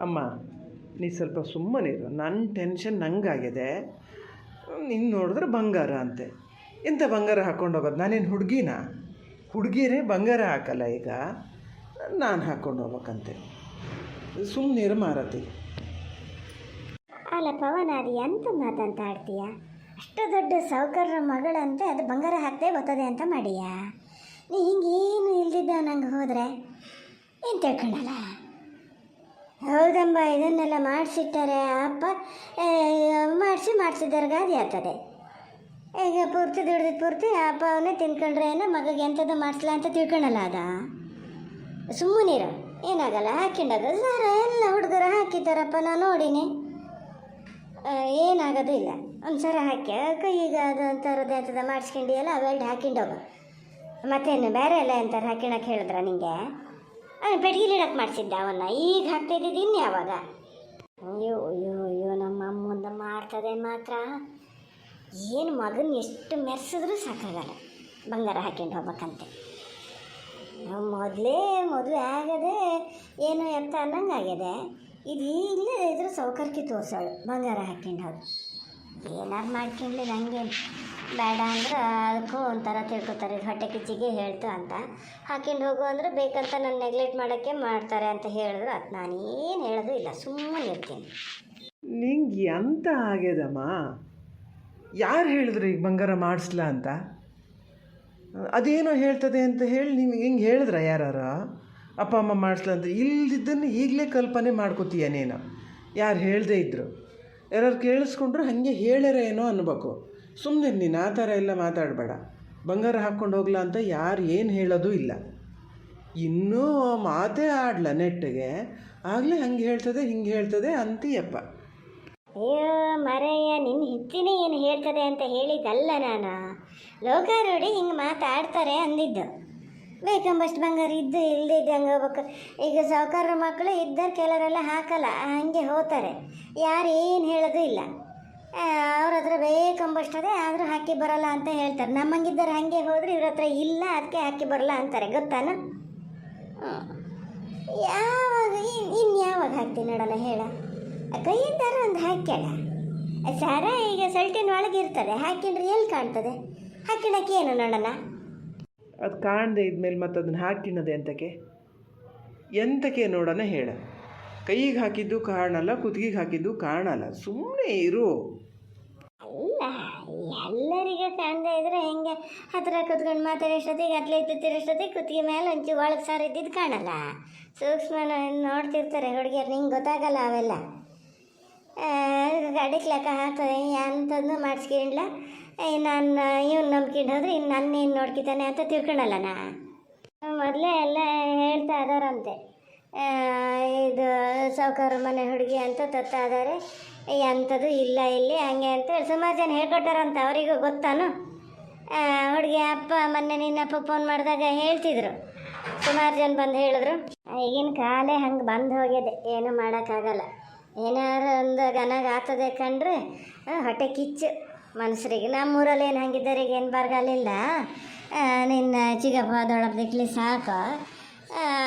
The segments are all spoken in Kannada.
ಅಮ್ಮ ನೀ ಸ್ವಲ್ಪ ಸುಮ್ಮನಿರು, ನನ್ನ ಟೆನ್ಷನ್ ನಂಗಾಗಿದೆ. ನೀನು ನೋಡಿದ್ರೆ ಬಂಗಾರ ಅಂತೆ. ಎಂಥ ಬಂಗಾರ ಹಾಕ್ಕೊಂಡು ಹೋಗೋದು? ನಾನೇನು ಹುಡುಗಿರೇ ಬಂಗಾರ ಹಾಕಲ್ಲ. ಈಗ ನಾನು ಹಾಕ್ಕೊಂಡು ಹೋಗ್ಬೇಕಂತೆ. ಸುಮ್ಮನಿರು ಮಾರತಿ. ಅಲ್ಲ ಪವನಾದಿ, ಎಂತ ಮಾತಾಡ್ತೀಯ? ಅಷ್ಟು ದೊಡ್ಡ ಸಾಹುಕಾರರ ಮಗಳಂತೆ ಅದು ಬಂಗಾರ ಹಾಕದೆ ಬರ್ತದೆ ಅಂತ ಮಾಡಿಯಾ? ನೀ ಹಿಂಗೇನು ಇಲ್ದಿದ್ದ ನಂಗೆ ಹೋದರೆ ಏನು ತಿಳ್ಕೊಳ್ಳಲ್ಲ? ಹೌದಮ್ಮ, ಇದನ್ನೆಲ್ಲ ಮಾಡಿಸಿಟ್ಟಾರೆ ಅಪ್ಪ, ಮಾಡಿಸಿದ್ದಾರೆ ಗಾದಿ ಆಗ್ತದೆ. ಈಗ ಪೂರ್ತಿ ದುಡ್ದಿದ್ದು ಪೂರ್ತಿ ಅಪ್ಪ ಅವನ್ನೇ ತಿನ್ಕೊಂಡ್ರೆ ಏನೋ ಮಗಗೆ ಎಂಥದ್ದು ಮಾಡಿಸ್ಲಾ ಅಂತ ತಿಳ್ಕೊಳ್ಳಲ್ಲ. ಅದ ಸುಮ್ಮನಿರು, ಏನಾಗಲ್ಲ. ಹಾಕಿಂಡಾಗ ಸರ ಎಲ್ಲ ಹುಡುಗರು ಹಾಕಿದ್ದಾರಪ್ಪ, ನಾನು ನೋಡಿನಿ, ಏನಾಗೋದು ಇಲ್ಲ. ಒಂದು ಸರ ಹಾಕಿ ಕೈಗೆ ಅದು ಅಂಥರದ್ದು ಎಂಥದ್ದು ಮಾಡಿಸ್ಕೊಂಡಿಯಲ್ಲ ಅವೆರಡು ಹಾಕಿಂಡೋಗು. ಮತ್ತೇನು ಬೇರೆ ಎಲ್ಲ ಎಂಥರು ಹಾಕಿಣಕ್ಕೆ ಹೇಳಿದ್ರ ನಿಂಗೆ? ಪೆಟ್ಗಿಲಿ ಇಡಕ್ಕೆ ಮಾಡಿಸಿದ್ದ ಅವನ್ನ, ಈಗ ಹಾಕ್ತಾಯಿದ್ದಿದ್ದು ಇನ್ಯಾವಾಗ? ಅಯ್ಯೋ ಅಯ್ಯೋ ಅಯ್ಯೋ, ನಮ್ಮ ಅಮ್ಮಂದ ಮಾಡ್ತದೆ ಮಾತ್ರ. ಏನು ಮಗನ ಎಷ್ಟು ಮೆರೆಸಿದ್ರೂ ಸಾಕಾಗಲ್ಲ ಬಂಗಾರ ಹಾಕ್ಕೊಂಡು ಹೋಗ್ಬೇಕಂತೆ. ನಾವು ಮೊದಲೇ ಮದುವೆ ಆಗದೆ ಏನು ಎತ್ತ ಅನ್ನಂಗೆ ಆಗಿದೆ. ಇದು ಈಗಲೇ ಇದ್ರ ಸೌಕರ್ಯಕ್ಕೆ ತೋರ್ಸೋಳು ಬಂಗಾರ ಹಾಕ್ಕೊಂಡು ಹೋಗಿ. ಏನಾರು ಮಾಡ್ಕೊಂಡ್ಲಿ, ನನಗೇನು ಬೇಡ ಅಂದ್ರೆ ಅದಕ್ಕೂ ಒಂಥರ ತಿಳ್ಕೊತಾರೆ, ಹೊಟ್ಟೆ ಕಿಚ್ಚಿಗೆ ಹೇಳ್ತು ಅಂತ. ಹಾಕ್ಕೊಂಡು ಹೋಗು ಅಂದರೆ ಬೇಕಂತ ನಾನು ನೆಗ್ಲೆಕ್ಟ್ ಮಾಡೋಕ್ಕೆ ಮಾಡ್ತಾರೆ ಅಂತ ಹೇಳಿದ್ರು. ಅದು ನಾನೇನು ಹೇಳೋದು ಇಲ್ಲ, ಸುಮ್ಮನೆ ಇರ್ತೀನಿ. ನಿಂಗೆ ಎಂತ ಆಗ್ಯದಮ್ಮ? ಯಾರು ಹೇಳಿದ್ರು ಈಗ ಬಂಗಾರ ಮಾಡಿಸ್ಲಾ ಅಂತ? ಅದೇನೋ ಹೇಳ್ತದೆ ಅಂತ ಹೇಳಿ ನಿಮ್ಗೆ ಹಿಂಗೆ ಹೇಳಿದ್ರ ಯಾರು? ಅಪ್ಪ ಅಮ್ಮ ಮಾಡಿಸ್ಲಾ ಅಂತ ಇಲ್ದಿದ್ದನ್ನು ಈಗಲೇ ಕಲ್ಪನೆ ಮಾಡ್ಕೋತೀಯ ನೀನು. ಯಾರು ಹೇಳದೇ ಇದ್ದರು, ಯಾರು ಕೇಳಿಸ್ಕೊಂಡ್ರು ಹಾಗೆ ಹೇಳ್ಯಾರೇನೋ ಅನ್ಬೇಕು. ಸುಮ್ಮನೆ ನೀನು ಆ ಥರ ಎಲ್ಲ ಮಾತಾಡಬೇಡ. ಬಂಗಾರ ಹಾಕ್ಕೊಂಡು ಹೋಗ್ಲಾ ಅಂತ ಯಾರು ಏನು ಹೇಳೋದು ಇಲ್ಲ. ಇನ್ನೂ ಮಾತೇ ಆಡ್ಲ ನೆಟ್ಟಿಗೆ, ಆಗಲೇ ಹಂಗೆ ಹೇಳ್ತದೆ ಹಿಂಗೆ ಹೇಳ್ತದೆ ಅಂತೀಯಪ್ಪ. ಅಯ್ಯೋ ಮರಯ್ಯ, ನಿನ್ನ ಹಿತ್ತಿನೇ ಏನು ಹೇಳ್ತದೆ ಅಂತ ಹೇಳಿದ್ದಲ್ಲ ನಾನು. ಲೋಕಾರೂಢಿ ಹಿಂಗೆ ಮಾತಾಡ್ತಾರೆ ಅಂದಿದ್ದು. ಬೇಕಂಬಷ್ಟು ಬಂಗಾರ ಇದ್ದು ಇಲ್ಲದಿದ್ದು ಹಂಗೆ ಹೋಗ್ಬೇಕು. ಈಗ ಸಾಹುಕಾರ ಮಕ್ಕಳು ಇದ್ದರೆ ಕೆಲವರೆಲ್ಲ ಹಾಕಲ್ಲ, ಹಾಗೆ ಹೋಗ್ತಾರೆ. ಯಾರು ಏನು ಹೇಳೋದು ಇಲ್ಲ. ಅವ್ರ ಹತ್ರ ಬೇಕಂಬಷ್ಟದೆ ಆದರೂ ಹಾಕಿ ಬರೋಲ್ಲ ಅಂತ ಹೇಳ್ತಾರೆ. ನಮ್ಮಂಗಿದ್ದಾರೆ ಹಾಗೆ ಹೋದ್ರೆ ಇವ್ರ ಹತ್ರ ಇಲ್ಲ, ಅದಕ್ಕೆ ಹಾಕಿ ಬರೋಲ್ಲ ಅಂತಾರೆ. ಗೊತ್ತಾನ? ಯಾವಾಗ ಇನ್ಯಾವಾಗ ಹಾಕ್ತೀನಿ ನೋಡೋಣ ಹೇಳ. ಕೈಯಿಂದಾರ ಒಂದು ಹಾಕ್ಯಾಳ ಸಾರ. ಈಗ ಸಲ್ಟಿನ ಒಳಗೆ ಇರ್ತದೆ, ಹಾಕಿಂಡ್ರೆ ಎಲ್ಲಿ ಕಾಣ್ತದೆ? ಹಾಕಿಣಕ್ಕೆ ಏನು ನೋಡೋಣ? ಅದು ಕಾಣದೆ ಇದ್ಮೇಲೆ ಮತ್ತೆ ಅದನ್ನು ಹಾಕಿನದೆ ಎಂತಕ್ಕೆ ನೋಡೋಣ ಹೇಳ. ಕೈಗೆ ಹಾಕಿದ್ದು ಕಾಣಲ್ಲ, ಕುತ್ತಿಗೆಗೆ ಹಾಕಿದ್ದು ಕಾಣಲ್ಲ. ಸುಮ್ಮನೆ ಇರು. ಅಲ್ಲ, ಎಲ್ಲರಿಗೂ ಕಾಣದೇ ಇದ್ರೆ ಹೆಂಗೆ? ಹತ್ತಿರ ಕುತ್ಕೊಂಡು ಮಾತಾಡೋಷ್ಟೊತ್ತಿಗೆ ಅಟ್ಲೆ ಇತ್ತಿರೋಷ್ಟೊತ್ತಿಗೆ ಕುತ್ತಿಗೆ ಮೇಲೆ ಒಂಚೂರು ಒಳಗೆ ಸಾರು ಇದ್ದಿದ್ದು ಕಾಣಲ್ಲ. ಸೂಕ್ಷ್ಮ ನೋಡ್ತಿರ್ತಾರೆ ಹುಡುಗಿಯರು, ನಿಂಗೆ ಗೊತ್ತಾಗಲ್ಲ ಅವೆಲ್ಲ. ಅಡಿಗೆ ಲೆಕ್ಕ ಹಾಕ್ತದೆ ಎಂಥದ್ದು ಮಾಡಿಸ್ಕೊಂಡ್ಲ, ನಾನು ಇವ್ನು ನಂಬ್ಕೊಂಡು ಹೋದ್ರೆ ಇನ್ನು ನನ್ನೇನು ನೋಡ್ಕಿತಾನೆ ಅಂತ ತಿಳ್ಕೊಳಲ್ಲ. ನಾ ಮೊದಲೇ ಎಲ್ಲ ಹೇಳ್ತಾ ಇದಾರಂತೆ, ಇದು ಸಾಹುಕಾರ ಮನೆ ಹುಡುಗಿ ಅಂತ ತತ್ತಾ ಇದ್ದಾರೆ, ಎಂಥದ್ದು ಇಲ್ಲ ಇಲ್ಲಿ ಹಂಗೆ ಅಂತೇಳಿ ಸುಮಾರು ಜನ ಹೇಳ್ಕೊಟ್ಟಾರಂತ. ಅವರಿಗೂ ಗೊತ್ತಾನು? ಹುಡುಗಿ ಅಪ್ಪ ಮೊನ್ನೆ ನಿನ್ನಪ್ಪ ಫೋನ್ ಮಾಡಿದಾಗ ಹೇಳ್ತಿದ್ರು, ಸುಮಾರು ಜನ ಬಂದು ಹೇಳಿದ್ರು. ಈಗಿನ ಕಾಲೇ ಹಂಗೆ ಬಂದು ಹೋಗಿದೆ, ಏನೂ ಮಾಡೋಕ್ಕಾಗಲ್ಲ. ಏನಾರು ಒಂದು ಗನಾಗ ಆಗ್ತದೆ ಕಂಡ್ರೆ ಹೊಟ್ಟೆ ಕಿಚ್ಚು ಮನುಷ್ಯರಿಗೆ. ನಮ್ಮೂರಲ್ಲಿ ಏನು ಹಂಗಿದ್ದಾರೆ, ಈಗ ಏನು ಬರಗಾಲಿಲ್ಲ, ನಿನ್ನ ಚಿಗಪ್ಪ ದೊಡ್ಡಪ್ಪ ಸಾಕು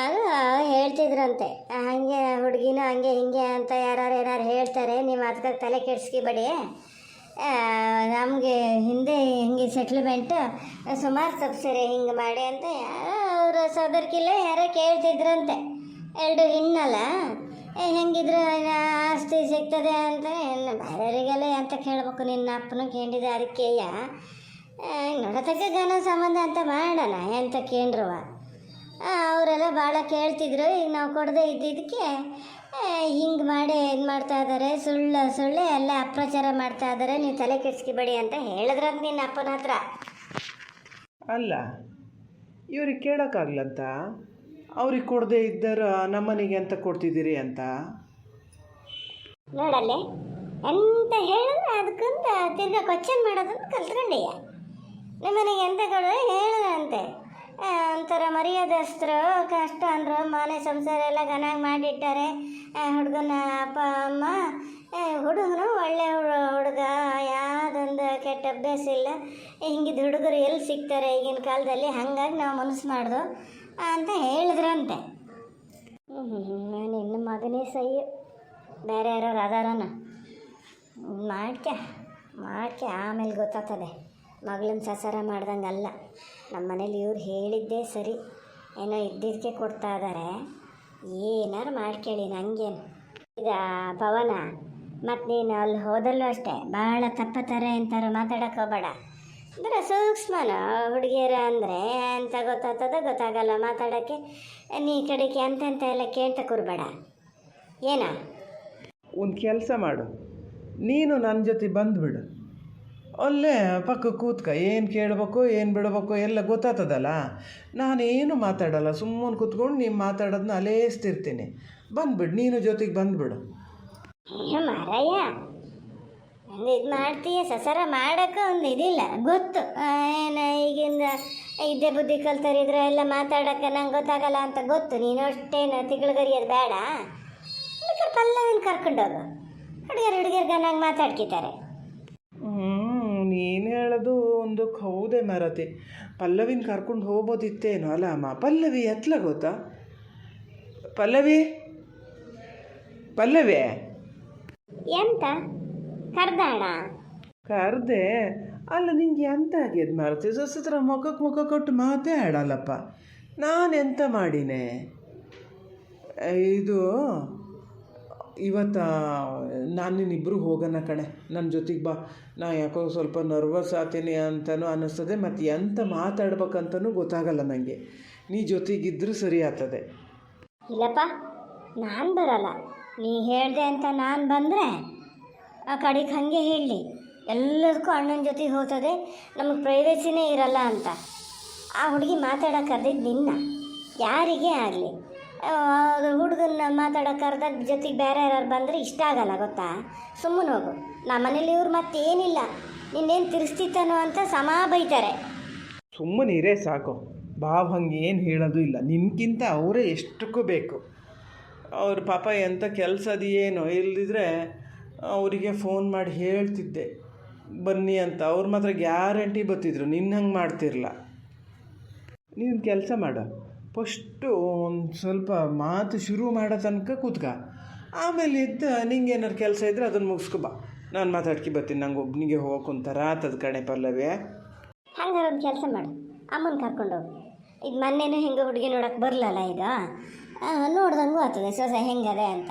ಅದು ಹೇಳ್ತಿದ್ರಂತೆ. ಹಾಗೆ ಹುಡುಗಿನೂ ಹಂಗೆ ಹಿಂಗೆ ಅಂತ ಯಾರು ಹೇಳ್ತಾರೆ, ನೀವು ಅದಕ್ಕೆ ತಲೆ ಕೆಡಿಸ್ಕಿಬೇಡಿ. ನಮಗೆ ಹಿಂದೆ ಹಿಂಗೆ ಸೆಟ್ಲ್ಮೆಂಟು ಸುಮಾರು ತಪ್ಪಿಸ್ರಿ ಹಿಂಗೆ ಮಾಡಿ ಅಂತ ಅವರ ಸೋದರ್ಕಿಲ್ಲ ಯಾರೋ ಕೇಳ್ತಿದ್ರಂತೆ. ಎರಡು ಇನ್ನಲ್ಲ ಹೆಂಗಿದ್ರು ಆಸ್ತಿ ಸಿಗ್ತದೆ ಅಂತ ಬೇರೆಯವರಿಗೆಲ್ಲ ಅಂತ ಕೇಳ್ಬೇಕು. ನಿನ್ನ ಅಪ್ಪನೂ ಕೇಳಿದೆ, ಅದಕ್ಕೆಯ ನೋಡತಕ್ಕ ಗನ ಸಂಬಂಧ ಅಂತ ಮಾಡೋಣ ಎಂತ ಕೇಂದ್ರವ. ಅವರೆಲ್ಲ ಭಾಳ ಕೇಳ್ತಿದ್ರು. ಈಗ ನಾವು ಕೊಡದೆ ಇದ್ದಿದ್ದಕ್ಕೆ ಹಿಂಗೆ ಮಾಡಿ ಇದು ಮಾಡ್ತಾ ಇದ್ದಾರೆ, ಸುಳ್ಳೆ ಎಲ್ಲ ಅಪ್ರಚಾರ ಮಾಡ್ತಾ ಇದ್ದಾರೆ, ನೀವು ತಲೆ ಕೆಡಿಸ್ಕಿಬೇಡಿ ಅಂತ ಹೇಳಿದ್ರಂತ ನಿನ್ನ ಅಪ್ಪನ ಹತ್ರ. ಅಲ್ಲ, ಇವ್ರಿಗೆ ಕೇಳೋಕ್ಕಾಗ್ಲಂತ ಅವ್ರಿಗೆ ಕೊಡದೆ ಇದ್ದಾರ ನಮ್ಮನೆಗೆ ಅಂತ ಕೊಡ್ತಿದ್ದೀರಿ ಅಂತ ನೋಡಲ್ಲೇ ಎಂತ ಹೇಳಿದ್ರೆ ಅದಕ್ಕಂತ ತಿರ್ಗಾ ಕ್ವಶನ್ ಮಾಡೋದಂತ ಕಲ್ತ್ಕೊಂಡೆಯ. ನಿಮ್ಮನೆಗೆ ಎಂತ ಕೊಡೋದು ಹೇಳದಂತೆ. ಒಂಥರ ಮರ್ಯಾದಸ್ತರು ಕಷ್ಟ ಅಂದರು, ಮನೆ ಸಂಸಾರ ಎಲ್ಲ ಗನಾಗಿ ಮಾಡಿಟ್ಟಾರೆ. ಹುಡುಗನ ಅಪ್ಪ ಅಮ್ಮ, ಹುಡುಗನು ಒಳ್ಳೆ ಹುಡುಗ, ಯಾವುದೊಂದು ಕೆಟ್ಟ ಅಭ್ಯಾಸ ಇಲ್ಲ. ಹಿಂಗಿದ್ದು ಹುಡುಗರು ಎಲ್ಲಿ ಸಿಗ್ತಾರೆ ಈಗಿನ ಕಾಲದಲ್ಲಿ, ಹಾಗಾಗಿ ನಾವು ಮನಸ್ಸು ಮಾಡ್ದು ಅಂತ ಹೇಳಿದ್ರಂತೆ. ನಿನ್ನ ಮಗನೇ ಸಹ್ಯ. ಬೇರೆ ಯಾರು ಅದಾರನ ಮಾಡ್ಕೆ ಆಮೇಲೆ ಗೊತ್ತಾಗ್ತದೆ. ಮಗಳನ್ನ ಸಸಾರ ಮಾಡ್ದಂಗಲ್ಲ. ನಮ್ಮ ಮನೇಲಿ ಇವ್ರು ಹೇಳಿದ್ದೇ ಸರಿ, ಏನೋ ಇದ್ದಿದ್ದಕ್ಕೆ ಕೊಡ್ತಾ ಇದ್ದಾರೆ. ಏನಾರು ಮಾಡ್ಕೇಳಿ, ನನಗೇನು ಈಗ ಪವನ. ಮತ್ತು ನೀನು ಅಲ್ಲಿ ಹೋದಲ್ಲೂ ಅಷ್ಟೇ ಭಾಳ ತಪ್ಪತ್ತಾರೆ ಅಂತಾರು ಮಾತಾಡೋಕೆ ಹೋಗಬೇಡ. ಅಂದರೆ ಸೂಕ್ಷ್ಮನ ಹುಡುಗಿಯರ ಅಂದರೆ ಅಂತ ಗೊತ್ತಾಗಲ್ಲ ಮಾತಾಡೋಕ್ಕೆ. ನೀ ಕಡೆಗೆ ಅಂತಂತ ಎಲ್ಲ ಕೇಳ್ತಾ ಕೂರ್ಬೇಡ. ಏನಾ ಒಂದು ಕೆಲಸ ಮಾಡು, ನೀನು ನನ್ನ ಜೊತೆ ಬಂದುಬಿಡು. ಅಲ್ಲೇ ಪಕ್ಕ ಕೂತ್ಕ, ಏನು ಕೇಳಬೇಕು ಏನು ಬಿಡಬೇಕು ಎಲ್ಲ ಗೊತ್ತಾಗ್ತದಲ್ಲ. ನಾನೇನು ಮಾತಾಡಲ್ಲ, ಸುಮ್ಮನೆ ಕೂತ್ಕೊಂಡು ನೀವು ಮಾತಾಡೋದನ್ನ ಅಲೇಸ್ತಿರ್ತೀನಿ. ಬಂದುಬಿಡು, ನೀನು ಜೊತೆಗೆ ಬಂದುಬಿಡು. ಮಾರಯ್ಯ, ಒಂದು ಇದು ಮಾಡ್ತೀಯ, ಸಸಾರ ಮಾಡೋಕ್ಕೆ ಒಂದು ಇದಿಲ್ಲ ಗೊತ್ತು. ಏನು ಈಗಿಂದ ಇದ್ದೇ ಬುದ್ಧಿ ಕಲ್ತರಿದ್ರೆ ಎಲ್ಲ ಮಾತಾಡೋಕ್ಕೆ ನಂಗೆ ಗೊತ್ತಾಗಲ್ಲ ಅಂತ ಗೊತ್ತು. ನೀನು ಅಷ್ಟೇನು ತಿಂಗಳಗರಿಯೋದು ಬೇಡ. ಬೇಕಾದ್ರೆ ಪಲ್ಲವಿನ ಕರ್ಕೊಂಡೋಗು, ಹುಡುಗಿಯರ್ಗೆ ನಂಗೆ ಮಾತಾಡ್ಕಿದ್ದಾರೆ. ನೀನು ಹೇಳೋದು ಒಂದಕ್ಕೆ ಹೌದೇ ಮಾರತಿ. ಪಲ್ಲವಿನ ಕರ್ಕೊಂಡು ಹೋಗ್ಬೋದಿತ್ತೇನೋ ಅಲ್ಲ ಅಮ್ಮ. ಪಲ್ಲವಿ ಎತ್ಲ ಗೊತ್ತಾ? ಪಲ್ಲವಿ ಎಂತ ಕರ್ದಾಣ ಕರ್ದೆ ಅಲ್ಲ, ನಿಂಗೆ ಎಂತ ಆಗ್ಯದ ಮಾರತಿ? ಸತ್ರ ಮುಖಕ್ಕೆ ಕೊಟ್ಟು ಮಾತೇ ಆಡಲ್ಲಪ್ಪ. ನಾನೆಂತ ಮಾಡಿನೆ? ಇದು ಇವತ್ತು ನಾನು ನೀನಿಬ್ಬರು ಹೋಗೋಣ ಕಣೆ, ನನ್ನ ಜೊತೆಗೆ ಬಾ. ನಾ ಯಾಕೋ ಸ್ವಲ್ಪ ನರ್ವಸ್ ಆಗ್ತೀನಿ ಅಂತಲೂ ಅನ್ನಿಸ್ತದೆ, ಮತ್ತು ಎಂತ ಮಾತಾಡ್ಬೇಕಂತನೂ ಗೊತ್ತಾಗಲ್ಲ ನನಗೆ. ನೀ ಜೊತೆಗಿದ್ದರೂ ಸರಿ ಆಗ್ತದೆ. ಇಲ್ಲಪ್ಪ, ನಾನು ಬರಲ್ಲ. ನೀ ಹೇಳಿದೆ ಅಂತ ನಾನು ಬಂದರೆ ಆ ಕಡೆಗೆ ಹಾಗೆ ಹೇಳಲಿ, ಎಲ್ಲದಕ್ಕೂ ಅಣ್ಣನ ಜೊತೆಗೆ ಹೋಗ್ತದೆ, ನಮಗೆ ಪ್ರೈವೇಸಿನೇ ಇರಲ್ಲ ಅಂತ. ಆ ಹುಡುಗಿ ಮಾತಾಡೋಕೆ ಕರೆದಿದ್ದು ನಿನ್ನ, ಯಾರಿಗೇ ಆಗಲಿ. ಹುಡುಗನ್ನ ಮಾತಾಡೋಕೆ ಕರೆದಾಗ ಜೊತೆಗೆ ಬೇರೆ ಯಾರು ಬಂದರೆ ಇಷ್ಟ ಆಗಲ್ಲ ಗೊತ್ತಾ. ಸುಮ್ಮನೆ ಹೋಗು. ನಮ್ಮ ಮನೇಲಿ ಇವ್ರು ಮತ್ತೇನಿಲ್ಲ, ನಿನ್ನೇನು ತಿರ್ಸ್ತಿತ್ತಾನೋ ಅಂತ ಸಮ ಬೈತಾರೆ. ಸುಮ್ಮನೆ ಇರೇ ಸಾಕು. ಬಾವ್ ಹಂಗೆ ಏನು ಹೇಳೋದು ಇಲ್ಲ. ನಿನ್ಗಿಂತ ಅವರೇ ಎಷ್ಟಕ್ಕೂ ಬೇಕು. ಅವ್ರ ಪಾಪ ಎಂಥ ಕೆಲಸ ಅದೇನೋ, ಇಲ್ಲದಿದ್ರೆ ಅವರಿಗೆ ಫೋನ್ ಮಾಡಿ ಹೇಳ್ತಿದ್ದೆ ಬನ್ನಿ ಅಂತ. ಅವ್ರು ಮಾತ್ರ ಗ್ಯಾರಂಟಿ ಬರ್ತಿದ್ರು, ನಿನ್ನ ಹಂಗೆ ಮಾಡ್ತಿರಲ್ಲ. ನೀನು ಕೆಲಸ ಮಾಡು, ಫಸ್ಟು ಒಂದು ಸ್ವಲ್ಪ ಮಾತು ಶುರು ಮಾಡೋ ತನಕ ಕೂತ್ಕ. ಆಮೇಲೆ ಇದ್ದು ನಿಂಗೆ ಏನಾರು ಕೆಲಸ ಇದ್ದರೆ ಅದನ್ನು ಮುಗಿಸ್ಕೊಬಾ. ನಾನು ಮಾತಾಡ್ಕಿ ಬರ್ತೀನಿ. ನಂಗೆ ಒಬ್ಬನಿಗೆ ಹೋಗೋಕೆ ಒಂಥರ ಆತದ ಕಣೆ ಪಲ್ಲವಿ. ಹಂಗಾರೆ ಒಂದು ಕೆಲಸ ಮಾಡು, ಅಮ್ಮನ ಕರ್ಕೊಂಡೋಗು. ಇದು ಮೊನ್ನೆನೂ ಹಿಂಗೆ ಹುಡುಗಿ ನೋಡೋಕೆ ಬರಲಲ್ಲ, ಈಗ ನೋಡ್ದಂಗೂ ಆಗ್ತದೆ ಸೊಸೆ ಹೆಂಗದೆ ಅಂತ.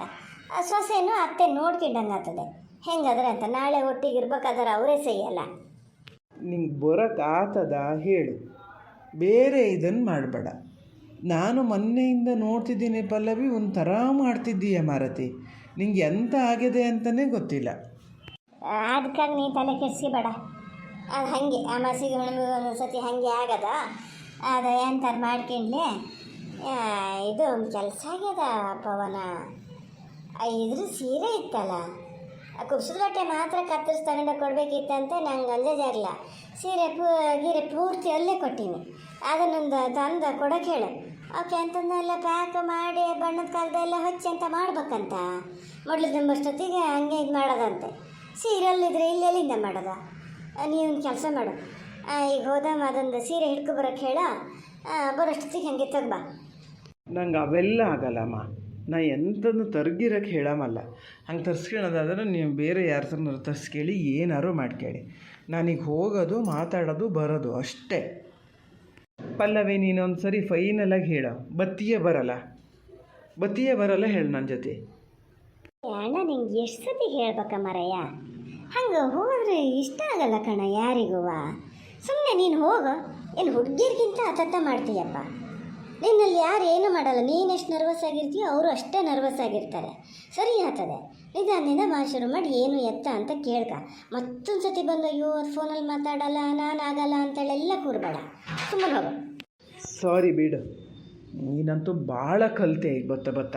ಆ ಸೊಸೆನೂ ಅತ್ತೆ ನೋಡ್ಕೊಂಡಂಗೆ ಆಗ್ತದೆ ಹೆಂಗದ್ರೆ ಅಂತ. ನಾಳೆ ಒಟ್ಟಿಗೆ ಇರ್ಬೇಕಾದ್ರೆ ಅವರೇ ಸಹಿಯಲ್ಲ. ನಿಂಗೆ ಬರೋಕ್ಕೆ ಆತದ ಹೇಳು, ಬೇರೆ ಇದನ್ನು ಮಾಡಬೇಡ. ನಾನು ಮೊನ್ನೆಯಿಂದ ನೋಡ್ತಿದ್ದೀನಿ ಪಲ್ಲವಿ, ಒಂಥರ ಮಾಡ್ತಿದ್ದೀಯ ಮಾರತಿ. ನಿಂಗೆ ಎಂತ ಆಗಿದೆ ಅಂತಲೇ ಗೊತ್ತಿಲ್ಲ. ಅದಕ್ಕಾಗಿ ನೀ ತಲೆ ಕೆಡಿಸ್ಬೇಡ. ಅದು ಹಾಗೆ ಅಮಾಸಿಗೆ ಹುಣ್ಣಿಮೆ ಒಂದೊಂದು ಸತಿ ಹಾಗೆ ಆಗದ. ಅದು ಎಂಥರು ಮಾಡ್ಕೊಂಡ್ಲಿ. ಇದು ಒಂದು ಕೆಲಸ ಆಗ್ಯದ ಪವನ. ಇದ್ರ ಸೀರೆ ಇತ್ತಲ್ಲ, ಕುಬ್ಸದ ಬಟ್ಟೆ ಮಾತ್ರ ಕತ್ತರಿಸಿ ತಗೊಂಡು ಕೊಡಬೇಕಿತ್ತಂತೆ. ನಂಗೆ ಅಂದಾಜಾಗಲ್ಲ. ಗೀರೆ ಪೂರ್ತಿ ಅಲ್ಲೇ ಕೊಟ್ಟೀನಿ. ಅದನ್ನೊಂದು ತಂದು ಕೊಡೋಕೆ ಹೇಳು. ಓಕೆ ಅಂತಂದೆಲ್ಲ ಪ್ಯಾಕ್ ಮಾಡಿ ಬಣ್ಣದ ಕಾಲದೆಲ್ಲ ಹಚ್ಚಿ ಅಂತ ಮಾಡ್ಬೇಕಂತ. ಮೊದಲು ತುಂಬಷ್ಟೊತ್ತಿಗೆ ಹಂಗೆ ಇದು ಮಾಡೋದಂತೆ. ಸೀರೆಯಲ್ಲಿದ್ರೆ ಇಲ್ಲೆಲ್ಲಿಂದ ಮಾಡೋದ? ನೀವೊಂದು ಕೆಲಸ ಮಾಡು, ಈಗ ಹೋದಾಮ ಅದೊಂದು ಸೀರೆ ಹಿಡ್ಕೊಬರೋಕೆ ಹೇಳ. ಬರೋಷ್ಟೊತ್ತಿಗೆ ಹಂಗೆ ತಗ್ಬಾ. ನಂಗೆ ಅವೆಲ್ಲ ಆಗಲ್ಲಮ್ಮ. ನಾ ಎಂಥದ್ದು ತರ್ಗಿರಕ್ಕೆ ಹೇಳಮಲ್ಲ. ಹಂಗೆ ತರ್ಸ್ಕೊಳ್ಳೋದಾದ್ರೆ ನೀವು ಬೇರೆ ಯಾರ ಥರನಾರು ತರ್ಸ್ಕೇಳಿ, ಏನಾರು ಮಾಡ್ಕೇಳಿ. ನಾನೀಗ ಹೋಗೋದು ಮಾತಾಡೋದು ಬರೋದು ಅಷ್ಟೇ. ಪಲ್ಲವಿ, ನೀನೊಂದು ಸರಿ ಫೈನಲಾಗಿ ಹೇಳು, ಬತ್ತಿಯೇ ಬರಲ್ಲ ಹೇಳು ನನ್ನ ಜೊತೆ. ಅಣ್ಣ, ನಿಂಗೆ ಎಷ್ಟು ಸತಿ ಹೇಳ್ಬೇಕ ಮರಯ್ಯ? ಹಂಗೆ ಹೋದ್ರೆ ಇಷ್ಟ ಆಗಲ್ಲ ಕಣ ಯಾರಿಗೂ. ಸುಮ್ಮನೆ ನೀನು ಹೋಗು. ಏನು ಹುಡುಗಿಯರಿಗಿಂತ ಅತತ್ತ ಮಾಡ್ತೀಯಪ್ಪ. ನಿನ್ನಲ್ಲಿ ಯಾರು ಏನೂ ಮಾಡಲ್ಲ. ನೀನೆಷ್ಟು ನರ್ವಸ್ ಆಗಿರ್ತೀಯೋ ಅವರು ಅಷ್ಟೇ ನರ್ವಸ್ ಆಗಿರ್ತಾರೆ. ಸರಿ ಆಗ್ತದೆ. ನಿಧಾನದಿಂದ ಶುರು ಮಾಡಿ ಏನು ಎತ್ತ ಅಂತ ಕೇಳ್ಕ. ಮತ್ತೊಂದು ಸತಿ ಬಂದು ಅಯ್ಯೋ ಅದು ಫೋನಲ್ಲಿ ಮಾತಾಡಲ್ಲ, ನಾನು ಆಗಲ್ಲ ಅಂತೇಳೆಲ್ಲ ಕೂರ್ಬೇಡ. ಸುಮ್ಮನೆ ಹೋಗು. ಸಾರಿ ಬಿಡು, ನೀನಂತೂ ಭಾಳ ಕಲಿತೆ ಈಗ ಬತ್ತ